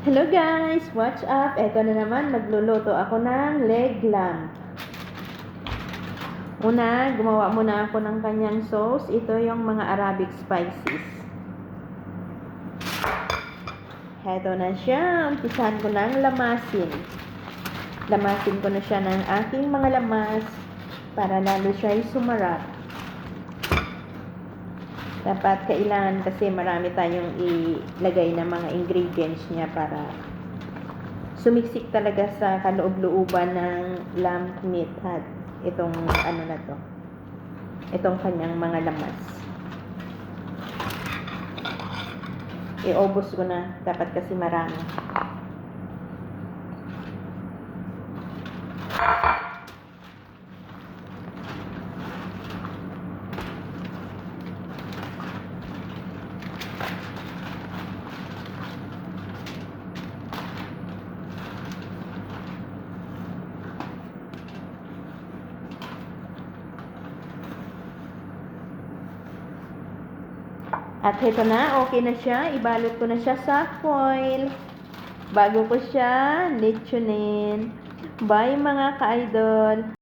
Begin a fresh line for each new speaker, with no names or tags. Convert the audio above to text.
Hello guys! What's up? Eto na naman, magluluto ako ng leg lamb. Una, gumawa muna ako ng kanyang sauce. Ito yung mga Arabic spices. Eto na siya. Umpisahan ko ng lamasin. Lamasin ko na siya ng aking mga lamas para lalo siya ay sumarap. Dapat kailangan kasi marami tayong ilagay na mga ingredients niya para sumiksik talaga sa kaloob-looban ng lamb meat at itong itong kanyang mga lamas. Iubos ko na, dapat kasi marami. At ito na, okay na siya. Ibalot ko na siya sa foil. Bago ko siya lechonin. Bye mga ka-idol!